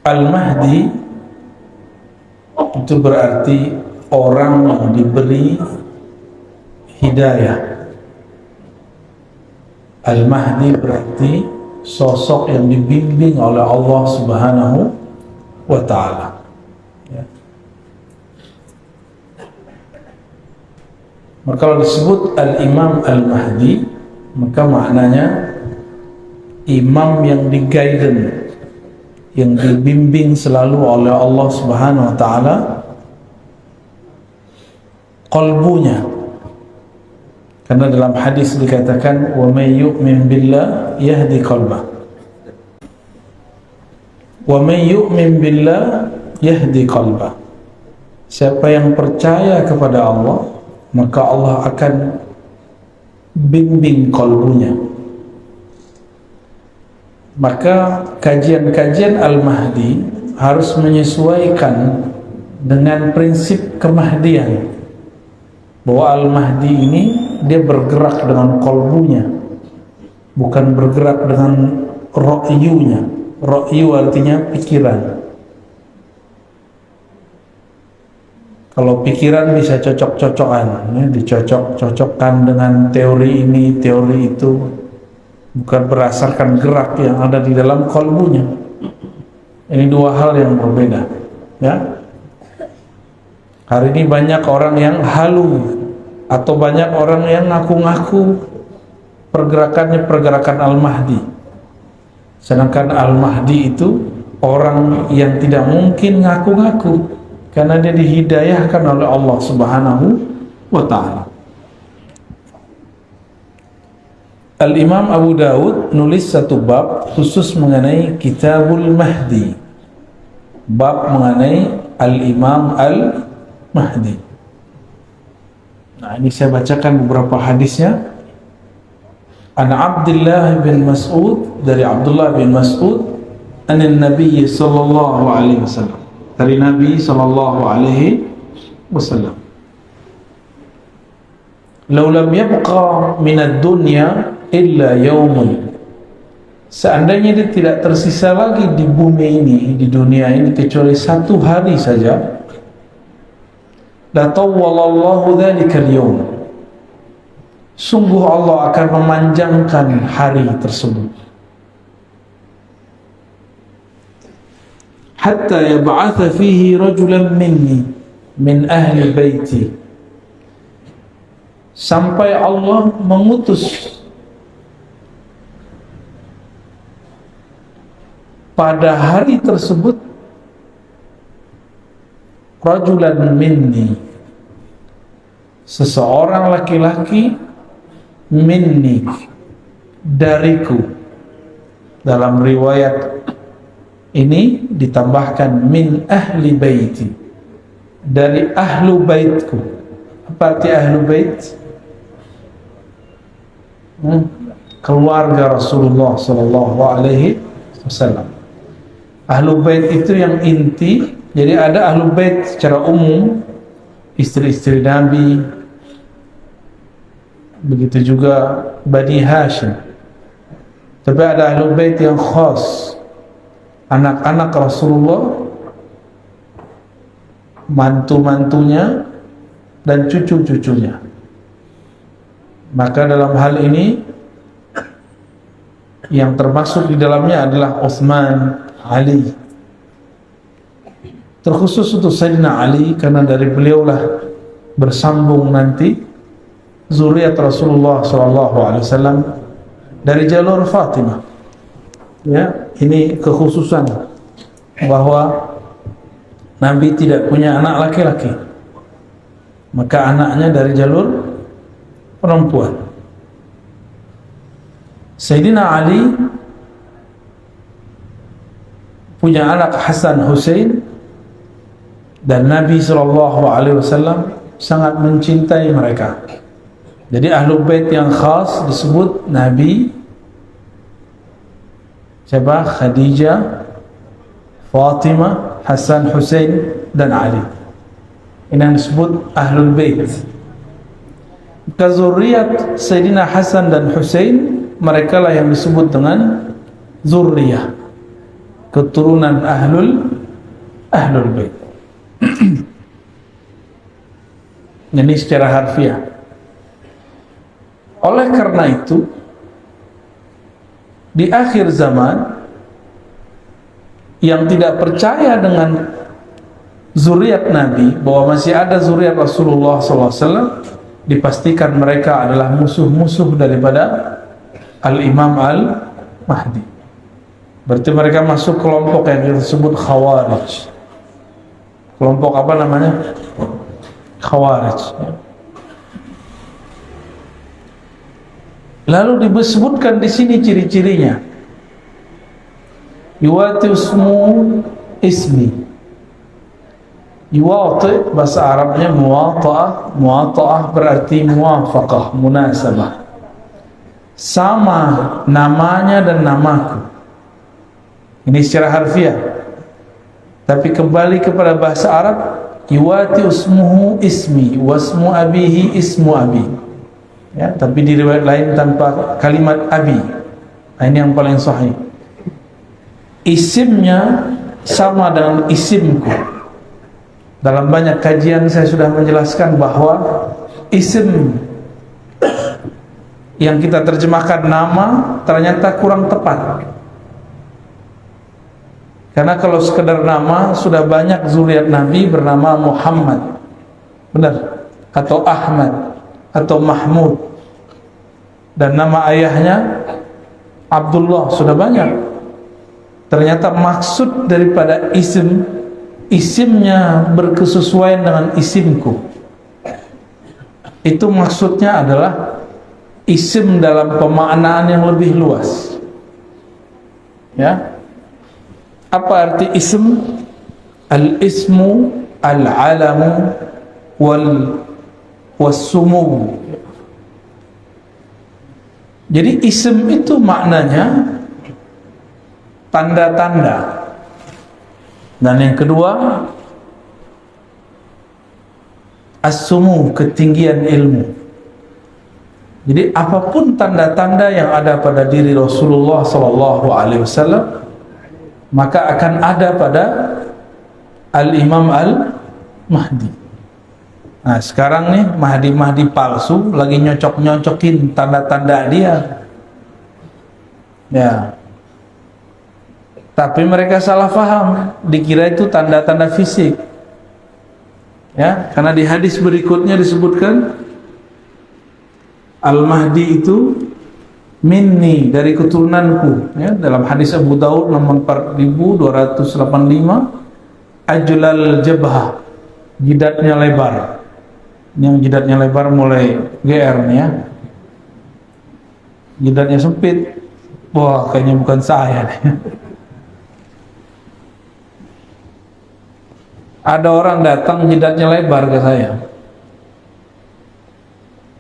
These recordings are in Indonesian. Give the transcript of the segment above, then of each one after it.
Al-Mahdi itu berarti orang yang diberi hidayah. Al-Mahdi berarti sosok yang dibimbing oleh Allah Subhanahu wa ta'ala. Ya. Maka kalau disebut Al-Imam Al-Mahdi, maka maknanya imam yang di-guidance, yang dibimbing selalu oleh Allah Subhanahu wa ta'ala qalbunya. Karena dalam hadis dikatakan wa may yu'min billah yahdi qalbah. Wa may yu'min billah yahdi qalbah. Siapa yang percaya kepada Allah, maka Allah akan bimbing kalbunya. Maka kajian-kajian Al-Mahdi harus menyesuaikan dengan prinsip kemahdian, bahwa Al-Mahdi ini dia bergerak dengan kalbunya, bukan bergerak dengan ra'yunya. Ra'yu artinya pikiran. Kalau pikiran bisa cocok-cocokan, ya, dicocok-cocokkan dengan teori ini, teori itu, bukan berdasarkan gerak yang ada di dalam kalbunya. Ini dua hal yang berbeda. Ya. Hari ini banyak orang yang halu, atau banyak orang yang ngaku-ngaku pergerakannya pergerakan Al-Mahdi. Sedangkan Al-Mahdi itu orang yang tidak mungkin ngaku-ngaku, karena dia dihidayahkan oleh Allah Subhanahu wa ta'ala. Al-Imam Abu Dawud nulis satu bab khusus mengenai Kitabul Mahdi, bab mengenai Al-Imam Al-Mahdi. Nah, ini saya bacakan beberapa hadisnya. An Abdullah bin Mas'ud, dari Abdullah bin Mas'ud, anin Nabi sallallahu alaihi wasallam, dari Nabi sallallahu alaihi wasallam, law lam yabqa min ad-dunya illa yawmun, seandainya dia tidak tersisa lagi di bumi ini, di dunia ini, kecuali satu hari saja, la tawwalallahu dzalikal yawm, sungguh Allah akan memanjangkan hari tersebut, hatta yab'atha fihi rajulan minni min ahli baiti, sampai Allah mengutus pada hari tersebut rajulan minni, seseorang laki-laki, minni, dariku. Dalam riwayat ini ditambahkan min ahli baiti, dari ahlu baitku. Apa arti ahlu bait? Keluarga Rasulullah sallallahu alaihi wasallam. Ahlu bait itu yang inti. Jadi ada ahlu bait secara umum, istri-istri Nabi, begitu juga Bani Hashim. Tapi ada ahlu bait yang khas, anak-anak Rasulullah, mantu-mantunya, dan cucu-cucunya. Maka dalam hal ini yang termasuk di dalamnya adalah Utsman, Ali. Terkhusus untuk Sayyidina Ali, karena dari beliaulah bersambung nanti zuriat Rasulullah SAW dari jalur Fatimah. Ya, ini kekhususan bahwa Nabi tidak punya anak laki-laki, maka anaknya dari jalur perempuan. Sayyidina Ali punya anak Hasan Hussein, dan Nabi SAW sangat mencintai mereka. Jadi ahlu bait yang khas disebut Nabi siapa? Khadijah, Fatimah, Hasan, Hussein, dan Ali. Ini yang disebut ahlul bait. Zuriat Sayyidina Hasan dan Hussein, mereka lah yang disebut dengan zurriyah, keturunan ahlul bait. Ini secara harfiah. Oleh karena itu, di akhir zaman yang tidak percaya dengan zuriat Nabi, bahwa masih ada zuriat Rasulullah SAW, dipastikan mereka adalah musuh-musuh daripada Al-Imam Al-Mahdi. Berarti mereka masuk kelompok yang disebut Khawarij. Kelompok apa namanya? Khawarij. Lalu disebutkan di sini ciri-cirinya. Yuwati ismi. Yuwati bahasa Arabnya muwata'ah. Muwata'ah berarti muwafaqah, munasabah. Sama namanya dan namaku. Ini secara harfiah. Tapi kembali kepada bahasa Arab, yuwati ismuhu ismi wasmu abihi ismu abi. Ya, tapi di riwayat lain tanpa kalimat abi. Nah, ini yang paling sahih. Isimnya sama dengan isimku. Dalam banyak kajian saya sudah menjelaskan bahwa isim yang kita terjemahkan nama ternyata kurang tepat. Karena kalau sekedar nama, sudah banyak zuriat Nabi bernama Muhammad, benar, atau Ahmad, atau Mahmud, dan nama ayahnya Abdullah, sudah banyak. Ternyata maksud daripada isimnya berkesesuaian dengan isimku. Itu maksudnya adalah isim dalam pemaknaan yang lebih luas. Ya. Apa arti ism? Al-ismu al-alamu was-sumu. Jadi ism itu maknanya tanda-tanda. Dan yang kedua, as-sumu, ketinggian ilmu. Jadi apapun tanda-tanda yang ada pada diri Rasulullah SAW, maka akan ada pada Al-Imam Al-Mahdi. Nah, sekarang nih Mahdi palsu lagi nyocok-nyocokin tanda-tanda dia. Ya. Tapi mereka salah faham, dikira itu tanda-tanda fisik. Ya, karena di hadis berikutnya disebutkan Al-Mahdi itu minni, dari keturunanku. Ya, dalam hadis Abu Daud nomor 4285, ajlal jabhah, jidatnya lebar. Yang jidatnya lebar mulai GR nih ya. Jidatnya sempit, wah kayaknya bukan saya nih. Ada orang datang jidatnya lebar ke saya,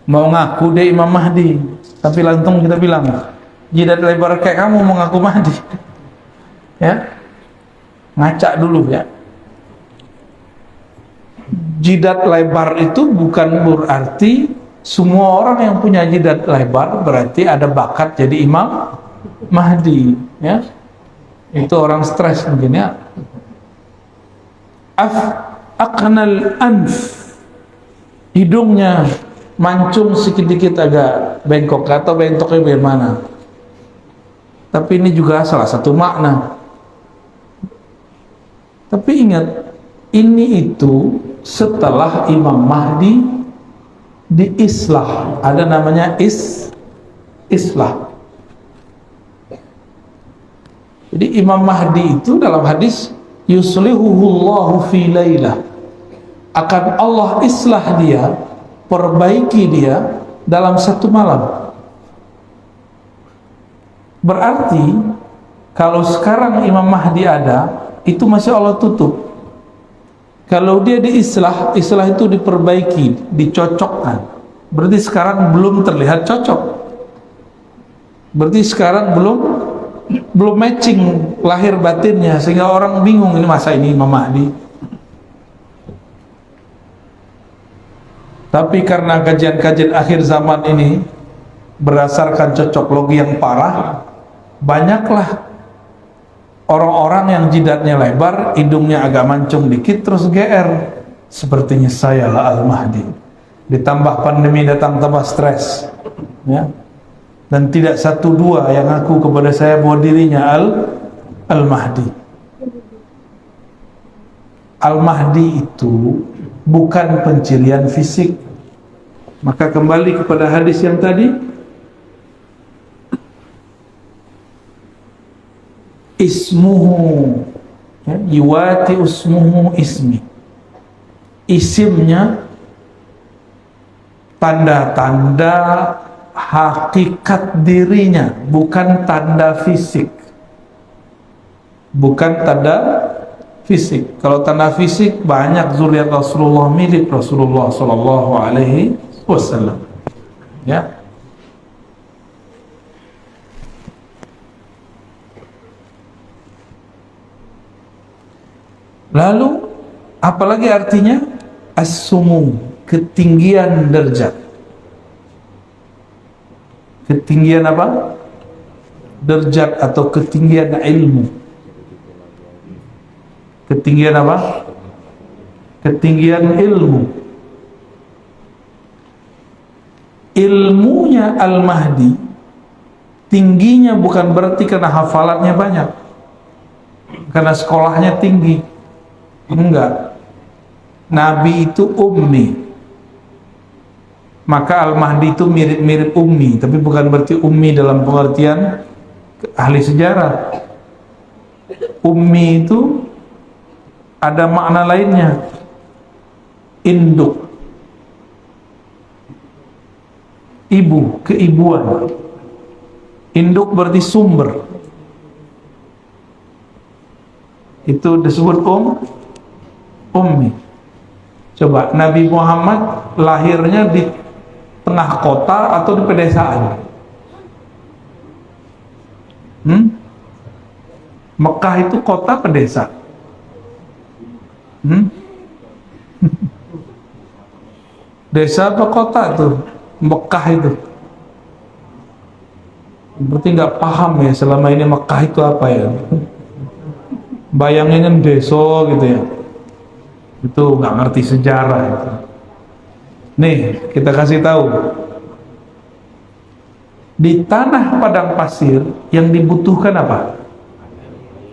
mau ngaku dia Imam Mahdi, tapi langsung kita bilang, jidat lebar kayak kamu mau ngaku Mahdi? Ya, ngacak dulu ya. Jidat lebar itu bukan berarti semua orang yang punya jidat lebar berarti ada bakat jadi Imam Mahdi. Ya, itu orang stres mungkin ya. Aqnal anf, hidungnya mancung sedikit agak bengkok, atau bentoknya bagaimana. Tapi ini juga salah satu makna. Tapi ingat, ini itu setelah Imam Mahdi diislah, ada namanya islah. Jadi Imam Mahdi itu dalam hadis yuslihuhullahu fi lailah, akan Allah islah dia, perbaiki dia dalam satu malam. Berarti kalau sekarang Imam Mahdi ada, itu masih Allah tutup. Kalau dia diislah, islah itu diperbaiki, dicocokkan, berarti sekarang belum terlihat cocok. Berarti sekarang belum matching lahir batinnya, sehingga orang bingung, ini masa ini Imam Mahdi. Tapi karena kajian-kajian akhir zaman ini berdasarkan cocok logi yang parah, banyaklah orang-orang yang jidatnya lebar, hidungnya agak mancung dikit, terus GR. Sepertinya saya lah Al-Mahdi. Ditambah pandemi datang, tambah stres, ya. Dan tidak satu dua yang ngaku kepada saya bahwa dirinya Al-Mahdi. Al-Mahdi itu bukan pencirian fisik. Maka kembali kepada hadis yang tadi, ismuhu, ya, yuwati ismuhu ismi. Isimnya tanda-tanda hakikat dirinya, bukan tanda fisik. Bukan tanda fisik. Kalau tanda fisik banyak zuriat Rasulullah milik Rasulullah sallallahu alaihi wasallam. Ya. Lalu apalagi artinya? As-sumu, ketinggian derajat. Ketinggian apa? Derajat atau ketinggian ilmu. Ketinggian apa? Ketinggian ilmu. Ilmunya Al-Mahdi tingginya bukan berarti karena hafalannya banyak, karena sekolahnya tinggi. Enggak. Nabi itu ummi, maka Al-Mahdi itu mirip-mirip ummi, tapi bukan berarti ummi dalam pengertian ahli sejarah. Ummi itu ada makna lainnya. Induk, ibu, keibuan. Induk berarti sumber. Itu disebut ummi. Coba, Nabi Muhammad lahirnya di tengah kota atau di pedesaan? Mekah itu kota pedesa? Desa apa kota tuh? Mekah itu. Berarti nggak paham ya selama ini Mekah itu apa ya? Bayanginnya desa gitu ya. Itu nggak ngerti sejarah itu. Nih, kita kasih tahu. Di tanah padang pasir yang dibutuhkan apa?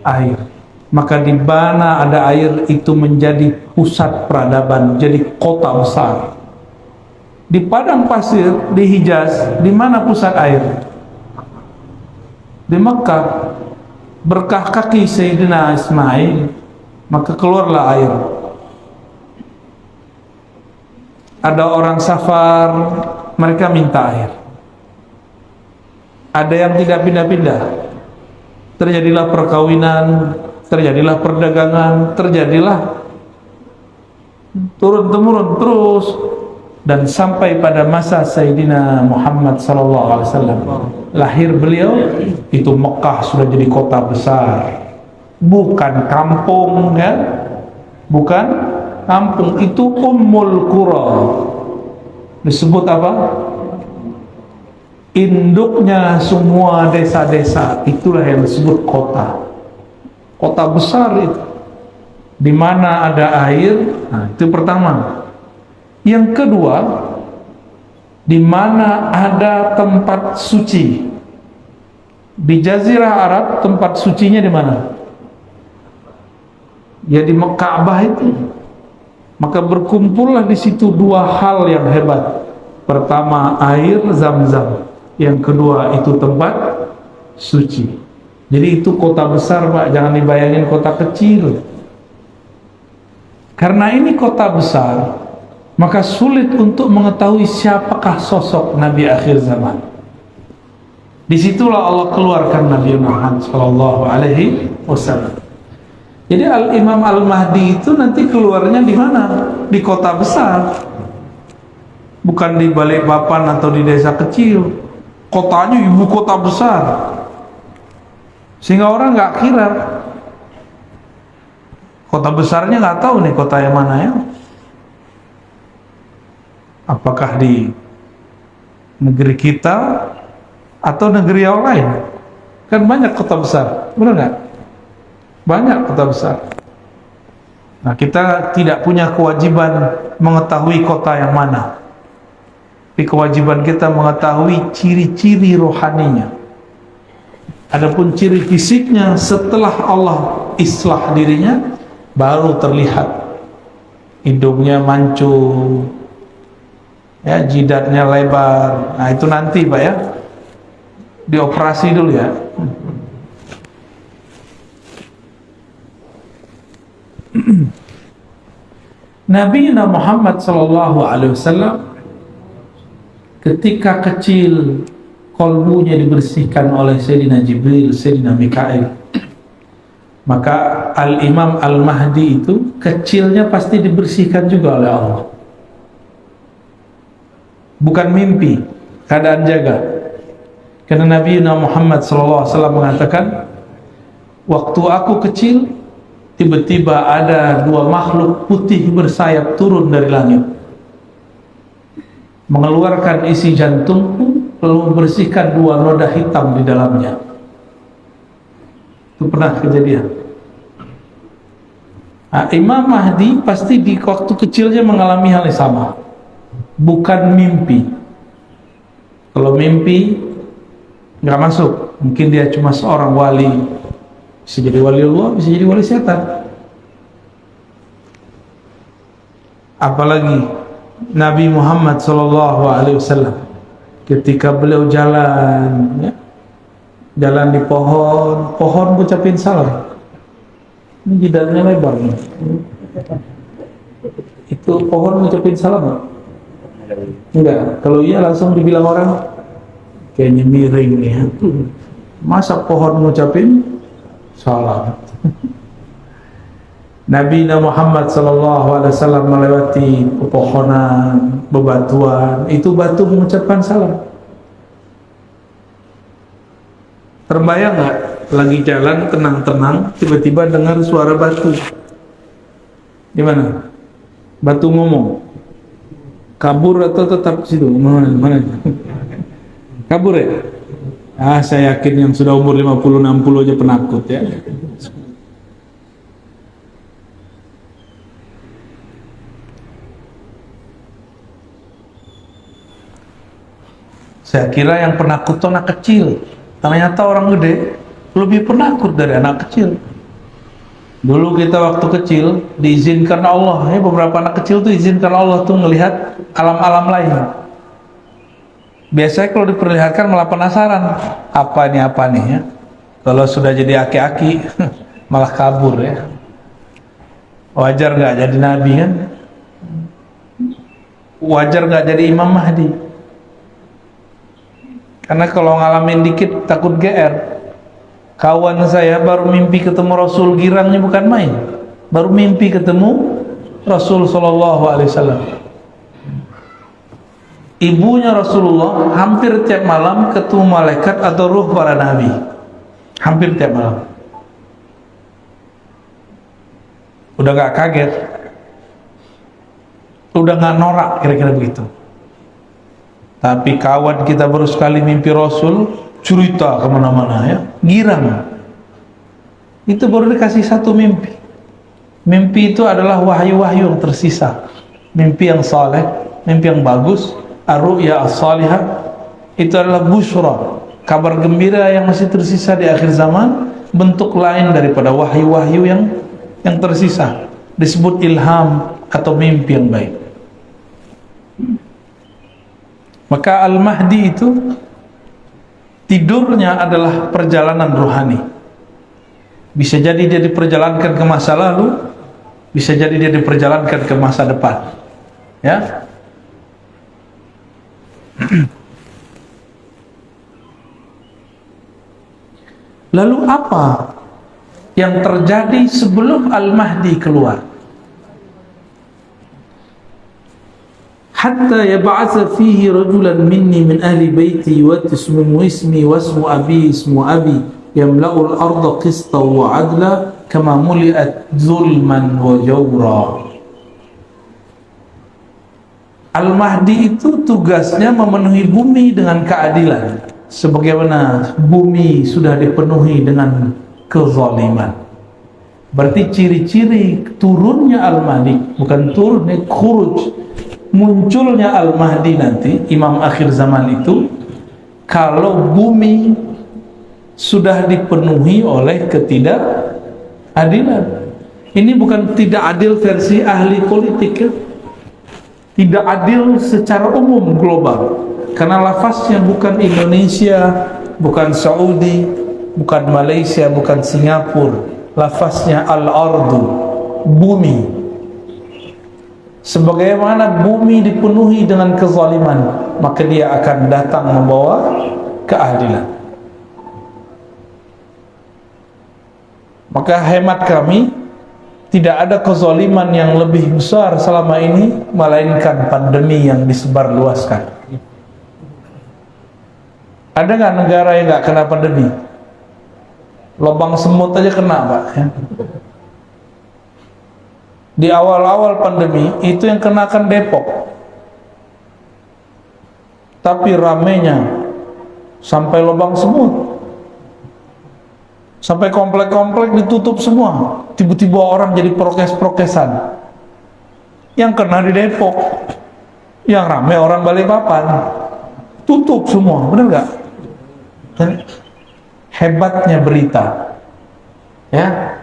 Air. Maka di mana ada air itu menjadi pusat peradaban, jadi kota besar. Di padang pasir, di Hijaz, di mana pusat air? Di Mekah. Berkah kaki Sayyidina Ismail, maka keluarlah air. Ada orang safar, mereka minta air. Ada yang tidak pindah-pindah. Terjadilah perkawinan, terjadilah perdagangan, terjadilah turun-temurun terus, dan sampai pada masa Sayyidina Muhammad SAW lahir beliau, itu Mekah sudah jadi kota besar, bukan kampung ya, bukan kampung. Itu Ummul Qura, disebut apa? Induknya semua desa-desa, itulah yang disebut kota. Kota besar itu, di mana ada air. Nah, itu pertama. Yang kedua, di mana ada tempat suci. Di Jazirah Arab tempat sucinya di mana? Ya di Ka'bah itu. Maka berkumpullah di situ dua hal yang hebat. Pertama air Zam-Zam, yang kedua itu tempat suci. Jadi itu kota besar, Pak, jangan dibayangin kota kecil. Karena ini kota besar, maka sulit untuk mengetahui siapakah sosok Nabi akhir zaman. Disitulah Allah keluarkan Nabi Muhammad sallallahu alaihi wasallam. Jadi Al-Imam Al-Mahdi itu nanti keluarnya di mana? Di kota besar. Bukan di Balikpapan atau di desa kecil. Kotanya ibu kota besar. Sehingga orang nggak kira. Kota besarnya nggak tahu nih kota yang mana ya. Apakah di negeri kita atau negeri yang lain? Kan banyak kota besar, benar nggak? banyak kota besar. Nah, kita tidak punya kewajiban mengetahui kota yang mana, tapi kewajiban kita mengetahui ciri-ciri rohaninya. Adapun ciri fisiknya, setelah Allah islah dirinya, baru terlihat. Hidungnya mancung, ya, jidatnya lebar. Nah, itu nanti Pak ya, dioperasi dulu ya. Nabi Muhammad SAW ketika kecil kolbunya dibersihkan oleh Sayyidina Jibril, Sayyidina Mikail. Maka Al-Imam Al-Mahdi itu kecilnya pasti dibersihkan juga oleh Allah. Bukan mimpi, keadaan jaga. Karena Nabi Muhammad SAW mengatakan, waktu aku kecil, tiba-tiba ada dua makhluk putih bersayap turun dari langit, mengeluarkan isi jantungku, lalu membersihkan dua noda hitam di dalamnya. Itu pernah kejadian. Nah, Imam Mahdi pasti di waktu kecilnya mengalami hal yang sama, bukan mimpi. Kalau mimpi nggak masuk, mungkin dia cuma seorang wali. Bisa jadi wali Allah, bisa jadi wali setan. Apalagi Nabi Muhammad SAW ketika beliau jalan, ya, jalan di pohon ngucapin salam. Ini jidatnya lebar nih. Itu pohon ngucapin salam enggak? Kalau iya langsung dibilang orang kayaknya miring nih ya. Masa pohon ngucapin salam? Nabi Muhammad SAW melewati pepohonan, bebatuan, itu batu mengucapkan salam. Terbayang nggak? Lagi jalan tenang-tenang, tiba-tiba dengar suara batu. Gimana? Batu ngomong. Kabur atau tetap situ? Mana? Kabur ya? Ah, saya yakin yang sudah umur 50-60 aja penakut ya. Saya kira yang penakut itu anak kecil. Ternyata orang gede lebih penakut dari anak kecil. Dulu kita waktu kecil diizinkan Allah, ya, beberapa anak kecil tuh izinkan Allah tuh ngelihat alam-alam lain. Biasanya kalau diperlihatkan malah penasaran, apa nih ya. Kalau sudah jadi aki-aki malah kabur ya. Wajar nggak jadi nabi kan? Wajar nggak jadi Imam Mahdi? Karena kalau ngalamin dikit takut GR. Kawan saya baru mimpi ketemu Rasul, girangnya bukan main. Baru mimpi ketemu Rasul SAW. Ibunya Rasulullah hampir tiap malam ketemu malaikat atau ruh para nabi. Hampir tiap malam. Udah gak kaget, udah gak norak, kira-kira begitu. Tapi kawan kita baru sekali mimpi Rasul, cerita kemana-mana ya, girang. Itu baru dikasih satu mimpi. Mimpi itu adalah wahyu-wahyu yang tersisa. Mimpi yang saleh, mimpi yang bagus, ar-ru'ya as-salihah, itu adalah busyra, kabar gembira yang masih tersisa di akhir zaman, bentuk lain daripada wahyu-wahyu yang tersisa, disebut ilham atau mimpi yang baik. Maka Al-Mahdi itu tidurnya adalah perjalanan rohani. Bisa jadi dia diperjalankan ke masa lalu, bisa jadi dia diperjalankan ke masa depan. Ya. Lalu apa yang terjadi sebelum Al-Mahdi keluar? Hatta yab'atha fihi rajulan minni min ahli baiti wa ismuhu ismi wa ismu abi ismu abi yamla'u al-ardha qistan wa 'adla kama muli'at zulman wa jawra. Al-Mahdi itu tugasnya memenuhi bumi dengan keadilan, sebagaimana bumi sudah dipenuhi dengan kezaliman. Berarti ciri-ciri turunnya Al-Mahdi, bukan turunnya, khuruj, munculnya Al-Mahdi nanti, Imam akhir zaman itu, kalau bumi sudah dipenuhi oleh ketidakadilan. Ini bukan tidak adil versi ahli politik ya. Tidak adil secara umum global. Karena lafaznya bukan Indonesia, bukan Saudi, bukan Malaysia, bukan Singapura. Lafaznya al-ardu, bumi. Sebagaimana bumi dipenuhi dengan kezaliman, maka dia akan datang membawa keadilan. Maka hemat kami, tidak ada kezaliman yang lebih besar selama ini melainkan pandemi yang disebarluaskan. Ada nggak negara yang nggak kena pandemi? Lubang semut aja kena, Pak. Di awal-awal pandemi itu yang kenakan Depok, tapi ramenya sampai lubang semut, sampai komplek-komplek ditutup semua. Tiba-tiba orang jadi prokes-prokesan. Yang kena di Depok, yang rame orang Balikpapan, tutup semua, benar nggak? Dan hebatnya berita, ya,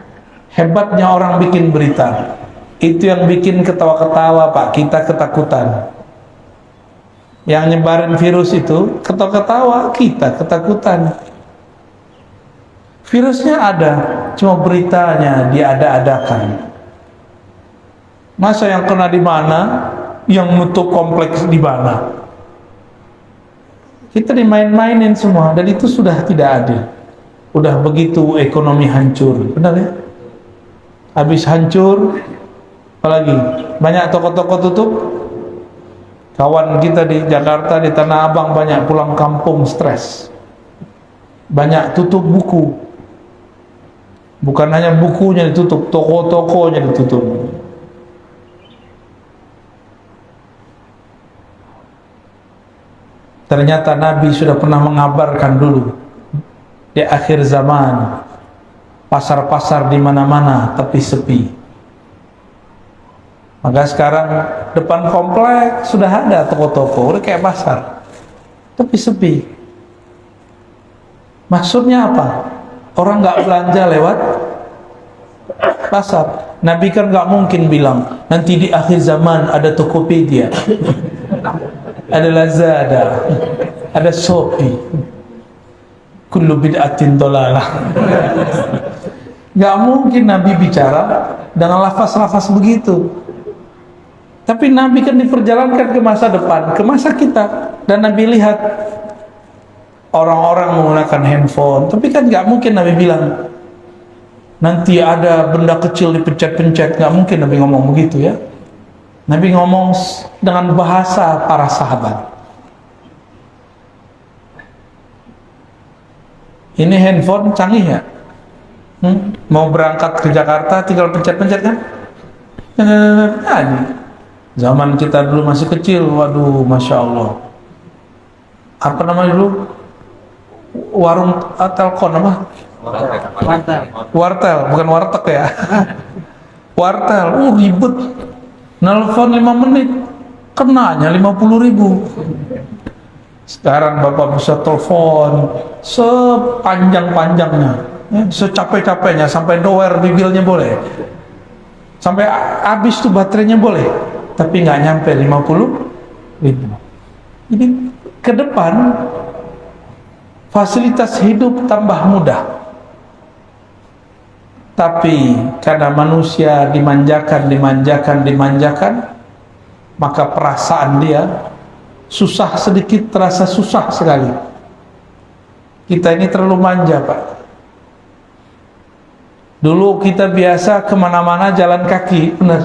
hebatnya orang bikin berita, itu yang bikin ketawa-ketawa, Pak, kita ketakutan. Yang nyebarin virus itu ketawa-ketawa, kita ketakutan. Virusnya ada, cuma beritanya diada-adakan. Masa yang kena di mana, yang nutup kompleks di mana? Kita dimain-mainin semua, dan itu sudah tidak adil. Udah begitu ekonomi hancur, benar ya? Habis hancur, apalagi banyak toko-toko tutup. Kawan kita di Jakarta, di Tanah Abang banyak pulang kampung stres. Banyak tutup buku. Bukan hanya bukunya ditutup, toko-tokonya ditutup. Ternyata Nabi sudah pernah mengabarkan dulu, di akhir zaman pasar-pasar di mana-mana tapi sepi. Maka sekarang depan komplek sudah ada toko-toko, udah kayak pasar, tapi sepi. Maksudnya apa? Orang nggak belanja lewat pasar. Nabi kan nggak mungkin bilang nanti di akhir zaman ada Tokopedia, ada Lazada, ada Shopee, kullu bid'atin dolalah. Nggak mungkin Nabi bicara dengan lafaz-lafaz begitu. Tapi Nabi kan diperjalankan ke masa depan, ke masa kita, dan Nabi lihat orang-orang menggunakan handphone. Tapi kan nggak mungkin Nabi bilang nanti ada benda kecil dipencet-pencet. Nggak mungkin Nabi ngomong begitu ya. Nabi ngomong dengan bahasa para sahabat. Ini handphone canggih ya. Mau berangkat ke Jakarta tinggal pencet-pencet kan. Nah, zaman kita dulu masih kecil, waduh, Masya Allah. Apa namanya dulu? Warung telkom apa? Wartel, bukan warteg ya. Wartel, ribet. Nelfon 5 menit, kenanya 50.000. Sekarang Bapak bisa telepon sepanjang-panjangnya, ya, secapek-capeknya, sampai doer bibirnya boleh, sampai habis tuh baterainya boleh, tapi nggak nyampe 50.000. Jadi ke depan fasilitas hidup tambah mudah, tapi karena manusia dimanjakan, maka perasaan dia susah sedikit, terasa susah sekali. Kita ini terlalu manja, Pak. Dulu kita biasa kemana-mana jalan kaki, benar.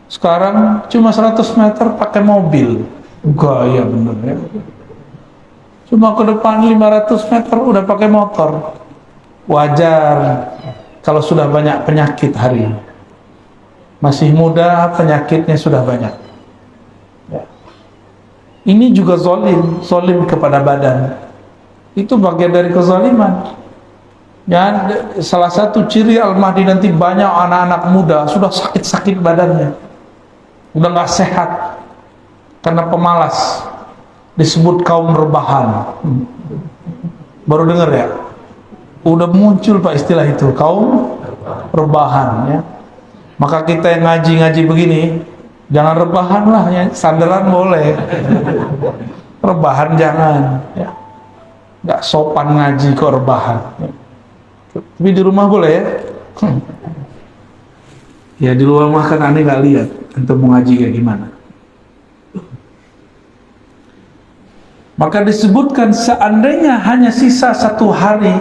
Sekarang cuma 100 meter pakai mobil, gaya bener ya. Cuma ke depan 500 meter udah pakai motor. Wajar kalau sudah banyak penyakit hari ini. Masih muda, penyakitnya sudah banyak. Ya. Ini juga zalim kepada badan. Itu bagian dari kezaliman. Ya, salah satu ciri Al-Mahdi nanti banyak anak-anak muda sudah sakit-sakit badannya, udah nggak sehat karena pemalas, disebut kaum rebahan. Baru dengar ya? Udah muncul Pak istilah itu, kaum rebahan ya. Maka kita yang ngaji-ngaji begini, jangan rebahan lah ya, sandaran boleh. Rebahan jangan ya. Nggak sopan ngaji kok rebahan. Ya. Tapi di rumah boleh ya? Ya di luar rumah kan aneh nggak lihat untuk mengaji kayak gimana. Maka disebutkan seandainya hanya sisa 1 hari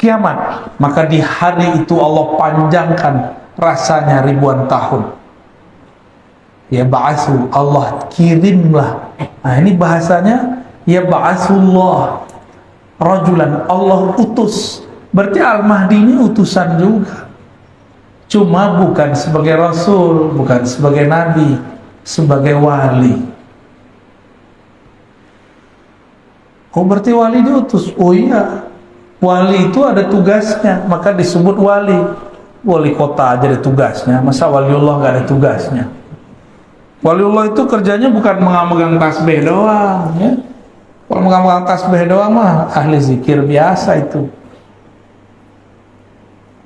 kiamat, maka di hari itu Allah panjangkan rasanya ribuan tahun. Ya ba'asu, Allah kirimlah. Nah ini bahasanya ya ba'asullah rajulan, Allah utus. Berarti Al-Mahdi ini utusan juga, cuma bukan sebagai Rasul, bukan sebagai Nabi, sebagai wali. Oh berarti wali diutus? Oh iya, wali itu ada tugasnya, maka disebut wali. Wali kota aja ada tugasnya, masa waliullah gak ada tugasnya? Waliullah itu kerjanya bukan megang tasbih doang ya. Kalau megang tasbih doang mah ahli zikir biasa itu.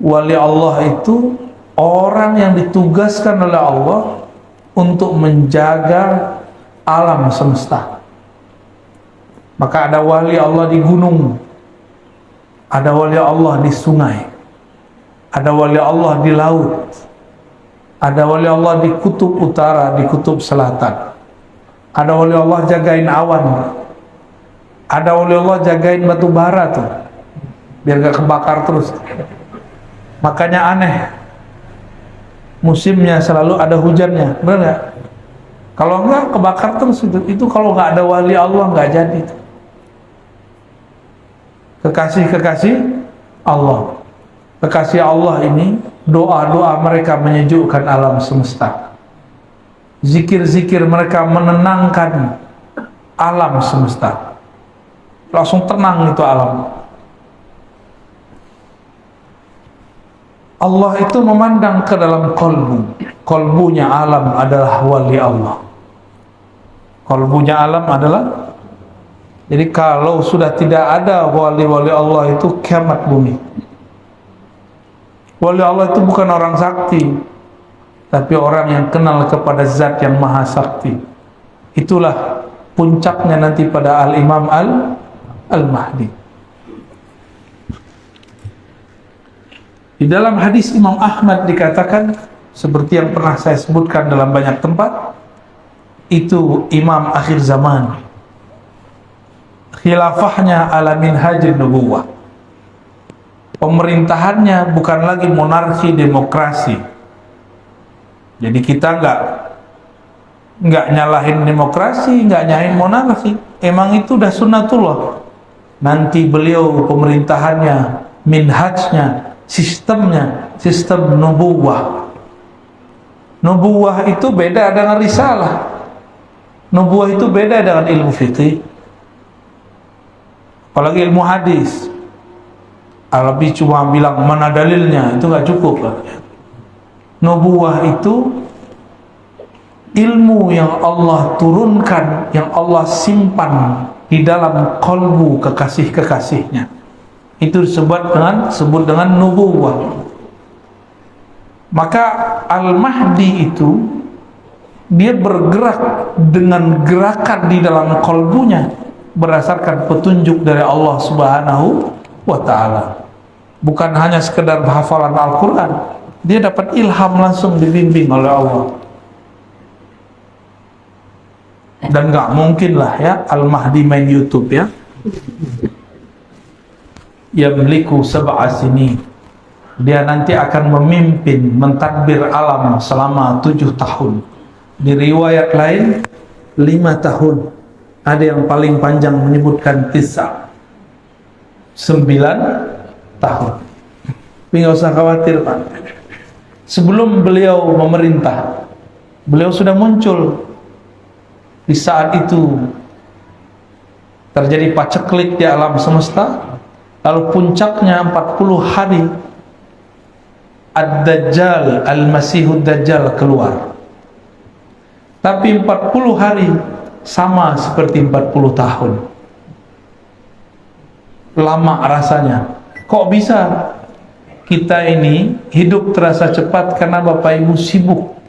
Wali Allah itu orang yang ditugaskan oleh Allah untuk menjaga alam semesta. Maka ada wali Allah di gunung, ada wali Allah di sungai, ada wali Allah di laut, ada wali Allah di kutub utara, di kutub selatan, ada wali Allah jagain awan, ada wali Allah jagain batu bara tuh biar gak kebakar terus. Makanya aneh, musimnya selalu ada hujannya, benar nggak? Kalau enggak kebakar terus itu kalau nggak ada wali Allah nggak jadi. Kekasih-kekasih Allah, kekasih Allah ini doa-doa mereka menyejukkan alam semesta, zikir-zikir mereka menenangkan alam semesta, langsung tenang itu alam. Allah itu memandang ke dalam kolbunya alam adalah wali Allah. Kolbunya alam adalah, jadi kalau sudah tidak ada wali-wali Allah itu kiamat bumi. Wali Allah itu bukan orang sakti, tapi orang yang kenal kepada zat yang maha sakti. Itulah puncaknya nanti pada Al-Imam Al-Mahdi. Di dalam hadis Imam Ahmad dikatakan, seperti yang pernah saya sebutkan dalam banyak tempat, itu imam akhir zaman, khilafahnya ala minhajin nubuwah, pemerintahannya bukan lagi monarki demokrasi. Jadi kita nggak nyalahin demokrasi, nggak nyalahin monarki, emang itu udah sunnatullah. Nanti beliau pemerintahannya, minhajnya, sistemnya, sistem nubuwah. Nubuwah itu beda dengan risalah. Nubuwah itu beda dengan ilmu fikih, apalagi ilmu hadis. Arabi cuma bilang mana dalilnya, itu nggak cukup. Nubuwah itu ilmu yang Allah turunkan, yang Allah simpan di dalam kolbu kekasih-kekasihnya. Itu disebut dengan nubuwah. Maka Al-Mahdi itu dia bergerak dengan gerakan di dalam kolbunya berdasarkan petunjuk dari Allah Subhanahu wa ta'ala. Bukan hanya sekedar hafalan Al-Quran, dia dapat ilham langsung, dibimbing oleh Allah. Dan gak mungkin lah ya Al-Mahdi main YouTube ya. Yamliku sab'a sinin, dia nanti akan memimpin, mentadbir alam selama 7 tahun. Di riwayat lain 5 tahun. Ada yang paling panjang menyebutkan 9 tahun. Tapi nggak usah khawatir Pak, sebelum beliau memerintah, beliau sudah muncul. Di saat itu terjadi paceklik di alam semesta, Lalu puncaknya 40 hari Ad-Dajjal, Al-Masihud Dajjal keluar. Tapi 40 hari sama seperti 40 tahun. Lama rasanya. Kok bisa? Kita ini hidup terasa cepat karena Bapak Ibu sibuk.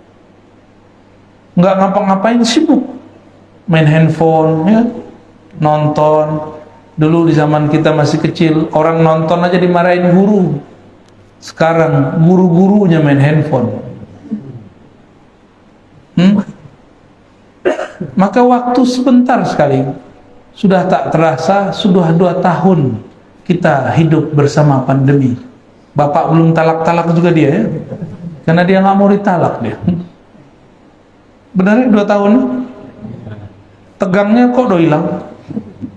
Nggak ngapa-ngapain, sibuk. Main handphone, ya, nonton. Dulu di zaman kita masih kecil, orang nonton aja dimarahin guru. Sekarang guru-gurunya main handphone. Maka waktu sebentar sekali, sudah tak terasa, sudah 2 tahun kita hidup bersama pandemi. Bapak belum talak-talak juga dia, ya? Karena dia nggak mau ditalak dia. Benar ya, 2 tahun? Tegangnya kok udah hilang.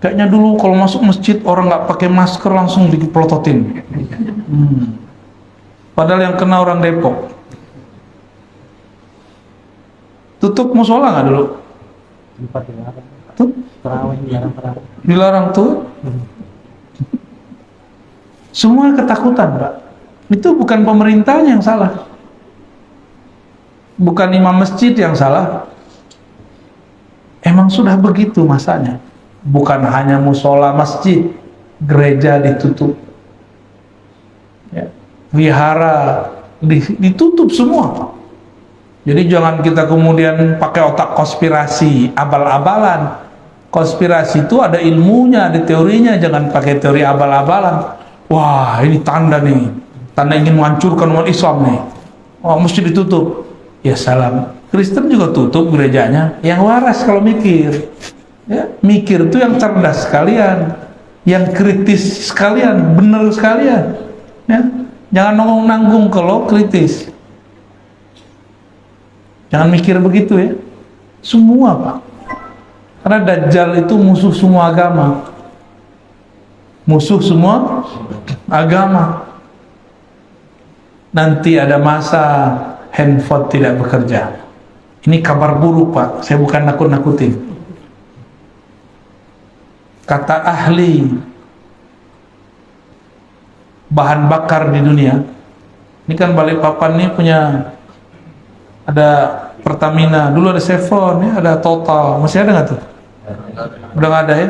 Kayaknya dulu kalau masuk masjid orang nggak pakai masker langsung dipelototin. Padahal yang kena orang Depok. Tutup musola nggak dulu? Tuh? Dilarang tuh. Semua ketakutan, Pak. Itu bukan pemerintahnya yang salah, bukan imam masjid yang salah. Emang sudah begitu masanya. Bukan hanya musola masjid, gereja ditutup, ya, wihara ditutup semua. Jadi jangan kita kemudian pakai otak konspirasi, abal-abalan. Konspirasi itu ada ilmunya, ada teorinya. Jangan pakai teori abal-abalan. Wah, ini tanda nih, tanda ingin menghancurkan umat Islam nih. Oh, mesti ditutup. Ya salam. Kristen juga tutup gerejanya. Yang waras kalau mikir, ya, mikir itu yang cerdas sekalian, yang kritis sekalian, benar sekalian. Ya, jangan nanggung kalau kritis. Jangan mikir begitu ya. Semua, Pak. Karena Dajjal itu musuh semua agama. Musuh semua agama. Nanti ada masa handphone tidak bekerja. Ini kabar buruk, Pak. Saya bukan nakut-nakutin. Kata ahli bahan bakar di dunia. Ini kan Balikpapan ini punya, ada Pertamina, dulu ada Chevron, ya, ada Total. Masih ada nggak tuh? Udah nggak ada ya?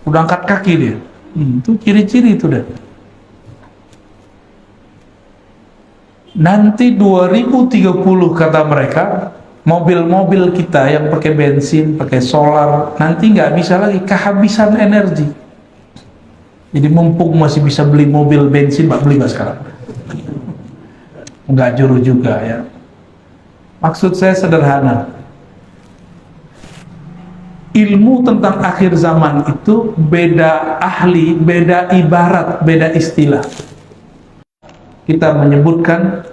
Udah angkat kaki dia. Itu ciri-ciri itu dah. Nanti 2030 kata mereka, mobil-mobil kita yang pakai bensin, pakai solar, nanti nggak bisa lagi, kehabisan energi. Jadi mumpung masih bisa beli mobil bensin, Pak, beli nggak sekarang? Nggak juru juga ya. Maksud saya sederhana. Ilmu tentang akhir zaman itu beda ahli, beda ibarat, beda istilah. Kita menyebutkan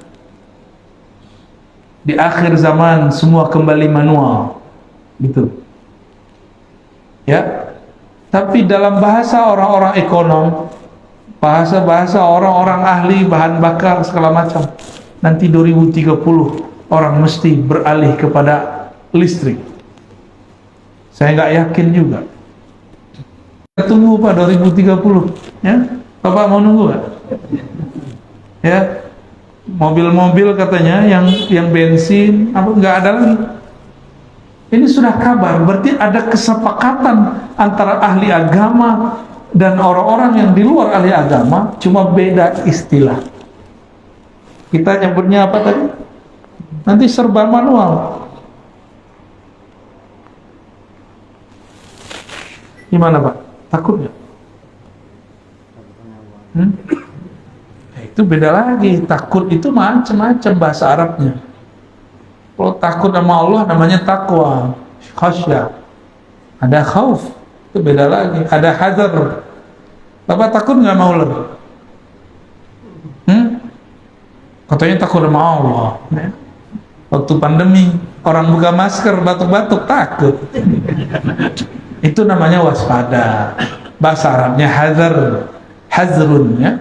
di akhir zaman semua kembali manual, gitu. Ya. Tapi dalam bahasa orang-orang ekonom, bahasa-bahasa orang-orang ahli bahan bakar segala macam, nanti 2030 orang mesti beralih kepada listrik. Saya nggak yakin juga. Kita tunggu Pak 2030, ya. Bapak mau nunggu nggak? Ya, mobil-mobil katanya yang bensin apa nggak ada lagi. Ini sudah kabar, berarti ada kesepakatan antara ahli agama dan orang-orang yang di luar ahli agama, cuma beda istilah. Kita nyebutnya apa tadi? Nanti serba manual. Gimana Pak? Takut nggak? Itu beda lagi. Takut itu macam-macam bahasa Arabnya. Kalau takut sama Allah namanya takwa, khasyah. Ada khauf, itu beda lagi. Ada hadar. Bapak takut nggak mau Maulana? Katanya takut sama Allah. Waktu pandemi orang buka masker batuk-batuk takut. Itu namanya waspada. Bahasa Arabnya hadar, hazrun, ya.